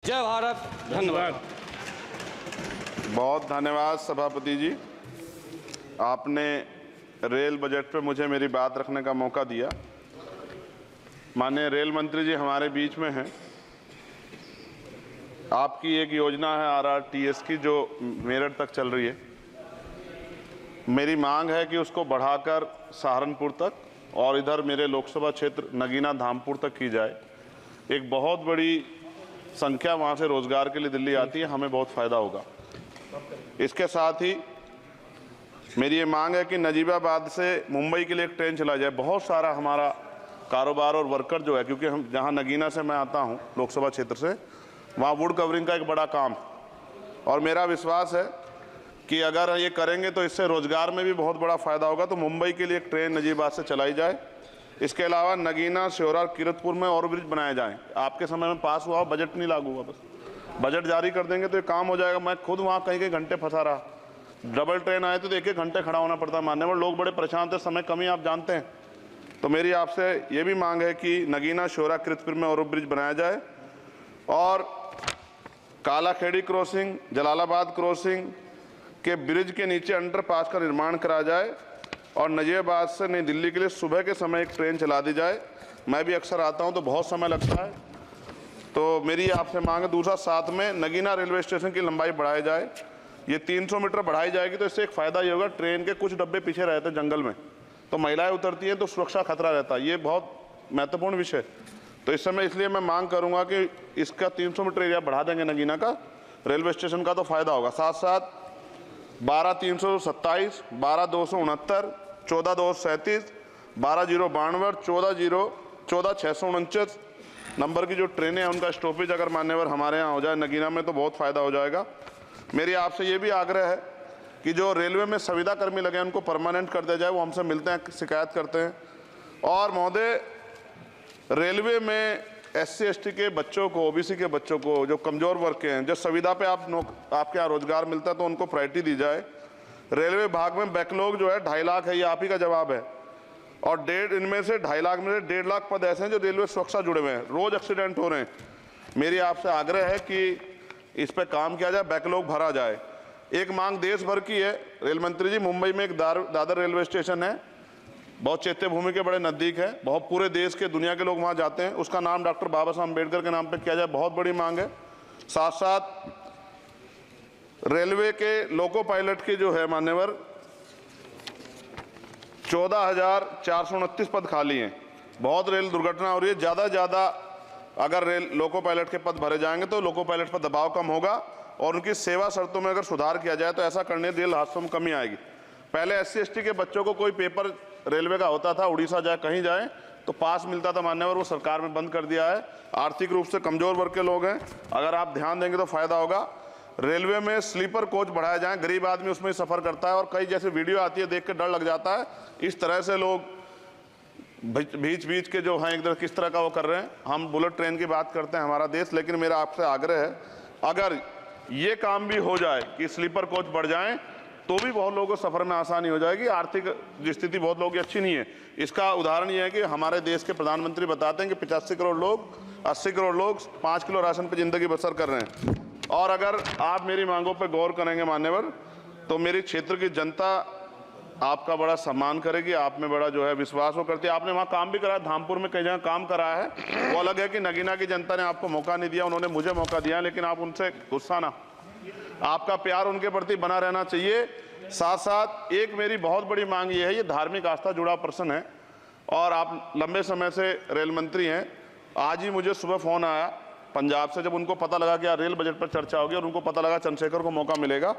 जय भारत। धन्यवाद। बहुत धन्यवाद सभापति जी, आपने रेल बजट पे मुझे मेरी बात रखने का मौका दिया। माननीय रेल मंत्री जी हमारे बीच में हैं। आपकी एक योजना है RRTS की जो मेरठ तक चल रही है। मेरी मांग है कि उसको बढ़ाकर सहारनपुर तक और इधर मेरे लोकसभा क्षेत्र नगीना धामपुर तक की जाए। एक बहुत बड़ी संख्या वहाँ से रोजगार के लिए दिल्ली आती है, हमें बहुत फायदा होगा। इसके साथ ही मेरी ये मांग है कि नजीबाबाद से मुंबई के लिए एक ट्रेन चला जाए। बहुत सारा हमारा कारोबार और वर्कर जो है, क्योंकि हम जहाँ नगीना से मैं आता हूँ लोकसभा क्षेत्र से, वहाँ वुड कवरिंग का एक बड़ा काम, और मेरा विश्वास है कि अगर ये करेंगे तो इससे रोजगार में भी बहुत बड़ा फायदा होगा। तो मुंबई के लिए एक ट्रेन नजीबाबाद से चलाई जाए। इसके अलावा नगीना, श्योरा, किरतपुर में और ब्रिज बनाए जाएं। आपके समय में पास हुआ, बजट नहीं लागू हुआ, बस बजट जारी कर देंगे तो ये काम हो जाएगा। मैं खुद वहाँ कई घंटे फंसा रहा, डबल ट्रेन आए तो 1-1 घंटे खड़ा होना पड़ता। मानने में लोग बड़े परेशान थे, समय कमी आप जानते हैं। तो मेरी आपसे ये भी मांग है कि नगीना, श्योरा, किरतपुर में और ब्रिज बनाया जाए और कालाखेड़ी क्रॉसिंग, जलालाबाद क्रॉसिंग के ब्रिज के नीचे अंडरपास का निर्माण करा जाए और नजीबाबाद से नई दिल्ली के लिए सुबह के समय एक ट्रेन चला दी जाए। मैं भी अक्सर आता हूं तो बहुत समय लगता है, तो मेरी आपसे मांग है। दूसरा, साथ में नगीना रेलवे स्टेशन की लंबाई बढ़ाई जाए। ये 300 मीटर बढ़ाई जाएगी तो इससे एक फ़ायदा ये होगा, ट्रेन के कुछ डब्बे पीछे रहते हैं जंगल में, तो महिलाएं उतरती हैं तो सुरक्षा खतरा रहता है। ये बहुत महत्वपूर्ण विषय। तो इस समय इसलिए मैं मांग करूँगा कि इसका 300 मीटर एरिया बढ़ा देंगे नगीना का रेलवे स्टेशन का, तो फ़ायदा होगा। साथ साथ 12-327, 12-269, 14-237, 12-092, 14-649 नंबर की जो ट्रेनें हैं उनका स्टॉपेज अगर मान्यवर हमारे यहाँ हो जाए नगीना में तो बहुत फ़ायदा हो जाएगा। मेरी आपसे ये भी आग्रह है कि जो रेलवे में संविदा कर्मी लगे हैं उनको परमानेंट कर दिया जाए। वो हमसे मिलते हैं, शिकायत करते हैं। और महोदय, रेलवे में SC/ST के बच्चों को, OBC के बच्चों को, जो कमज़ोर वर्ग के हैं, जो संविदा पे आपके यहाँ रोजगार मिलता है तो उनको प्रायोरिटी दी जाए। रेलवे विभाग में बैकलॉग जो है 2.5 लाख है, ये आप ही का जवाब है। और इनमें से 2.5 लाख में से 1.5 लाख पद ऐसे हैं जो रेलवे सुरक्षा जुड़े हुए हैं, रोज एक्सीडेंट हो रहे हैं। मेरी आपसे आग्रह है कि इस पर काम किया जाए, बैकलॉग भरा जाए। एक मांग देश भर की है रेल मंत्री जी, मुंबई में एक दादर रेलवे स्टेशन है, बहुत चैत्य भूमि के बड़े नज़दीक है, बहुत पूरे देश के, दुनिया के लोग वहाँ जाते हैं। उसका नाम डॉक्टर बाबा साहब अम्बेडकर के नाम पे किया जाए, बहुत बड़ी मांग है। साथ साथ रेलवे के लोको पायलट के जो है मान्यवर 14,429 पद खाली हैं। बहुत रेल दुर्घटना हो रही है, ज़्यादा से ज़्यादा अगर रेल लोको पायलट के पद भरे जाएंगे तो लोको पायलट पर दबाव कम होगा और उनकी सेवा शर्तों में अगर सुधार किया जाए तो ऐसा करने रेल हादसों में कमी आएगी। पहले SC/ST के बच्चों को कोई पेपर रेलवे का होता था, उड़ीसा जाए कहीं जाए तो पास मिलता था मान्यवर, वो सरकार में बंद कर दिया है। आर्थिक रूप से कमजोर वर्ग के लोग हैं, अगर आप ध्यान देंगे तो फायदा होगा। रेलवे में स्लीपर कोच बढ़ाया जाए, गरीब आदमी उसमें सफर करता है और कई जैसे वीडियो आती है देख के डर लग जाता है। इस तरह से लोग बीच के जो हैं इधर किस तरह का वो कर रहे हैं। हम बुलेट ट्रेन की बात करते हैं हमारा देश, लेकिन मेरा आपसे आग्रह है अगर ये काम भी हो जाए कि स्लीपर कोच बढ़ जाएं तो भी बहुत लोगों को सफर में आसानी हो जाएगी। आर्थिक स्थिति बहुत लोगों की अच्छी नहीं है। इसका उदाहरण ये है कि हमारे देश के प्रधानमंत्री बताते हैं कि 85 करोड़ लोग, 80 करोड़ लोग 5 किलो राशन पर जिंदगी बसर कर रहे हैं। और अगर आप मेरी मांगों पर गौर करेंगे मान्यवर, तो मेरी क्षेत्र की जनता आपका बड़ा सम्मान करेगी, आप में बड़ा जो है विश्वास वो करती है। आपने वहाँ काम भी कराया, धामपुर में कई जगह काम करा है, वो अलग है कि नगीना की जनता ने आपको मौका नहीं दिया, उन्होंने मुझे मौका दिया, लेकिन आप उनसे गुस्सा ना, आपका प्यार उनके प्रति बना रहना चाहिए। साथ साथ एक मेरी बहुत बड़ी मांग ये है, ये धार्मिक आस्था जुड़ा प्रश्न है और आप लंबे समय से रेल मंत्री हैं। आज ही मुझे सुबह फ़ोन आया पंजाब से, जब उनको पता लगा कि रेल बजट पर चर्चा होगी और उनको पता लगा चंद्रशेखर को मौका मिलेगा।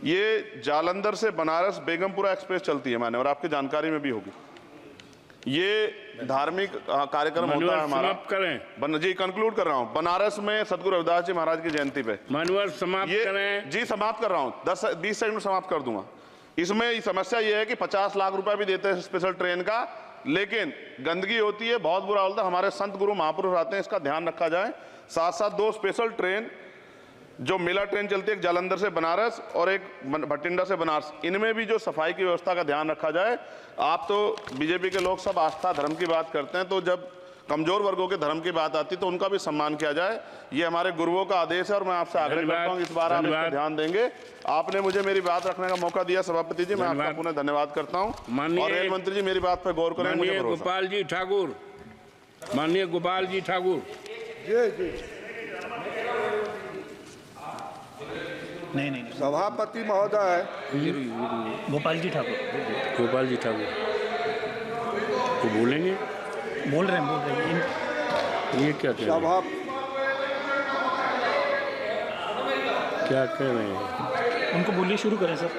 ये जालंधर से बनारस बेगमपुरा एक्सप्रेस चलती है माने, और आपकी जानकारी में भी होगी। ये धार्मिक कार्यक्रम होता है हमारा। करें जी, कंक्लूड कर रहा हूँ। बनारस में सदगुरु रविदास जी महाराज की जयंती पे मानवर समाप्त करें जी। समाप्त कर रहा हूँ, 10-20 सेकंड में समाप्त कर दूंगा। इसमें समस्या ये है कि 50 लाख रुपया भी देते हैं स्पेशल ट्रेन का, लेकिन गंदगी होती है, बहुत बुरा होता है। हमारे संत गुरु महापुरुष आते हैं, इसका ध्यान रखा जाए। साथ साथ 2 स्पेशल ट्रेन जो मेला ट्रेन चलती है, एक जालंधर से बनारस और एक भटिंडा से बनारस, इनमें भी जो सफाई की व्यवस्था का ध्यान रखा जाए। आप तो बीजेपी के लोग सब आस्था धर्म की बात करते हैं, तो जब कमजोर वर्गों के धर्म की बात आती है तो उनका भी सम्मान किया जाए। ये हमारे गुरुओं का आदेश है और मैं आपसे आग्रह करता हूँ इस बार आप इस पर ध्यान देंगे। आपने मुझे मेरी बात रखने का मौका दिया सभापति जी, मैं आपका पुनः धन्यवाद करता हूँ। और रेल मंत्री जी मेरी बात पर गौर करें, मुझे भरोसा। गोपाल जी ठाकुर, माननीय गोपाल जी ठाकुर। नहीं सभापति महोदय, गोपाल जी ठाकुर वो बोलेंगे, बोल रहे हैं ये क्या कह रहे हैं? क्या कह रहे हैं? उनको बोलिए, शुरू करें सर।